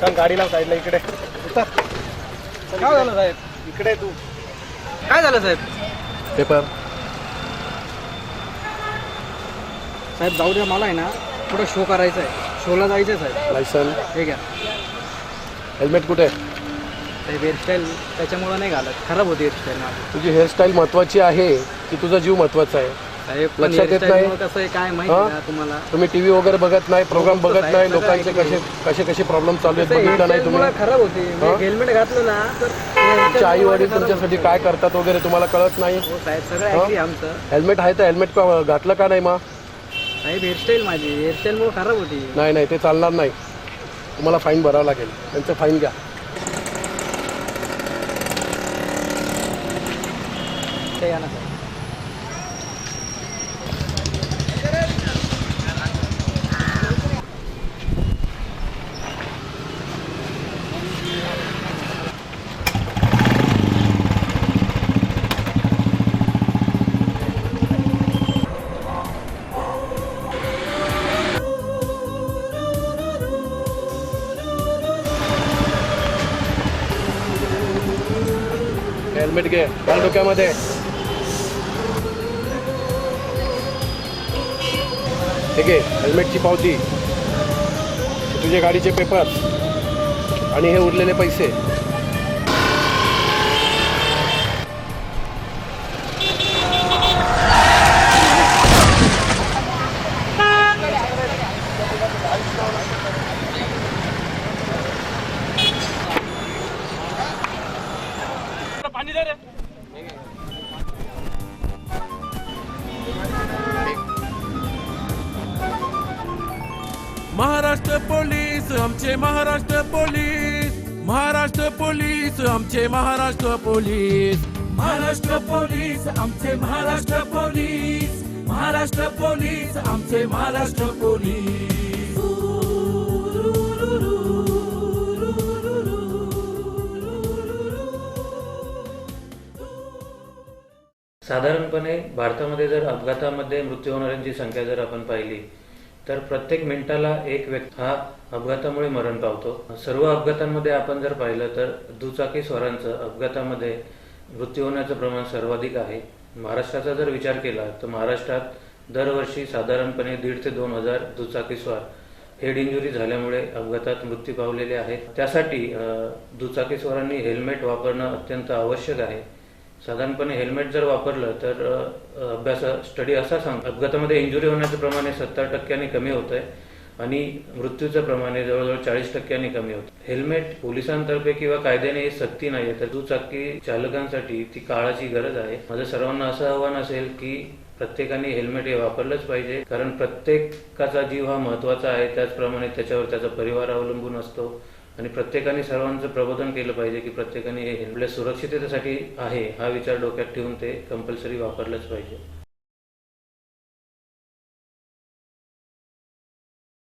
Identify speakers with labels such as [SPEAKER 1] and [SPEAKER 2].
[SPEAKER 1] चल गाडी लाव साईडला इकडे उतर.
[SPEAKER 2] काय झालं साहेब?
[SPEAKER 1] इकडे तू.
[SPEAKER 2] काय झालं साहेब?
[SPEAKER 1] पेपर
[SPEAKER 2] साहेब जाऊ द्या, मला आहे ना थोडं शो करायचं आहे, शोला जायचं आहे साहेब.
[SPEAKER 1] लायसन
[SPEAKER 2] हे घ्या
[SPEAKER 1] हेल्मेट कुठे?
[SPEAKER 2] साहेब. हेअरस्टाईल त्याच्यामुळं नाही घालत, खराब होती हेअरस्टाईल माझी.
[SPEAKER 1] तुझी हेअरस्टाईल महत्वाची आहे की तुझा जीव महत्वाचा आहे?
[SPEAKER 2] साहेब
[SPEAKER 1] लक्षात येत नाही?
[SPEAKER 2] कसं आहे काय माहिती
[SPEAKER 1] हा?
[SPEAKER 2] का तुम्हाला?
[SPEAKER 1] तुम्ही टीव्ही वगैरे बघत नाही, प्रोग्राम बघत
[SPEAKER 2] साहेब,
[SPEAKER 1] नाही,
[SPEAKER 2] सगळं
[SPEAKER 1] लोकांचे
[SPEAKER 2] ऐकलंय.
[SPEAKER 1] कसे कसे प्रॉब्लेम चालू आहेत बघितलं नाही तुम्ही?
[SPEAKER 2] हेअरस्टाईल खराब होती.
[SPEAKER 1] हा?
[SPEAKER 2] हेल्मेट घातलं ना तर
[SPEAKER 1] तुमच्या आई वडील
[SPEAKER 2] खराब
[SPEAKER 1] तुमच्यासाठी
[SPEAKER 2] होती.
[SPEAKER 1] काय करतात वगैरे तुम्हाला कळत नाही?
[SPEAKER 2] हो साहेब, सगळं
[SPEAKER 1] हा?
[SPEAKER 2] ऐकली आमचं.
[SPEAKER 1] हेल्मेट आहे तर हेल्मेट घातलं का नाही? मग
[SPEAKER 2] साहेब हेअरस्टाईल माझी हेअरस्टाईलमुळे खराब होती.
[SPEAKER 1] नाही नाही ते चालणार नाही, तुम्हाला फाईन भरावं लागेल. त्यांचं फाईन घ्या.
[SPEAKER 2] ते या ना साहेब.
[SPEAKER 1] हेल्मेट घे, घाल डोक्यामध्ये. ठीक आहे, हेल्मेटची पावती, तुझे गाडीचे पेपर आणि हे उरलेले पैसे.
[SPEAKER 3] महाराष्ट्र पोलीस आमचे महाराष्ट्र पोलीस, महाराष्ट्र पोलीस आमचे महाराष्ट्र पोलीस, महाराष्ट्र पोलीस आमचे महाराष्ट्र पोलीस, महाराष्ट्र पोलीस आमचे महाराष्ट्र पोलीस.
[SPEAKER 4] साधारणपणे भारतामध्ये जर अपघातामध्ये मृत्यू होणाऱ्यांची संख्या जर आपण पाहिली तर प्रत्येक मिनिटाला एक व्यक्ती हा अपघातामुळे मरण पावतो. सर्व अपघातांमध्ये आपण जर पाहिलं तर दुचाकी स्वारांचं अपघातामध्ये मृत्यू होण्याचं प्रमाण सर्वाधिक आहे. महाराष्ट्राचा जर विचार केला तर महाराष्ट्रात दरवर्षी साधारणपणे 1,500 ते 2,000 दुचाकी स्वार हेड इंजुरी झाल्यामुळे अपघातात मृत्यू पावलेले आहेत. त्यासाठी दुचाकी स्वारांनी हेल्मेट वापरणं अत्यंत आवश्यक आहे. साधारणपणे हेल्मेट जर वापरलं तर स्टडी असा सांगतो अपघातामध्ये इंजुरी होण्याचं प्रमाण 70% कमी होत आहे आणि मृत्यूचं प्रमाण जवळजवळ 40% कमी होतं. हेल्मेट पोलिसांतर्फे किंवा कायद्याने सक्ती नाही आहे, तर दुचाकी चालकांसाठी ती काळाची गरज आहे. माझं सर्वांना असं आव्हान असेल की प्रत्येकाने हेल्मेट हे वापरलंच पाहिजे, कारण प्रत्येकाचा जीव हा महत्त्वाचा आहे, त्याचप्रमाणे त्याच्यावर त्याचा परिवार अवलंबून असतो आणि प्रत्येकाने सर्वांचं प्रबोधन केलं पाहिजे की प्रत्येकाने हे हेल्मेट सुरक्षिततेसाठी आहे हा विचार डोक्यात ठेवून ते कंपल्सरी वापरलंच पाहिजे.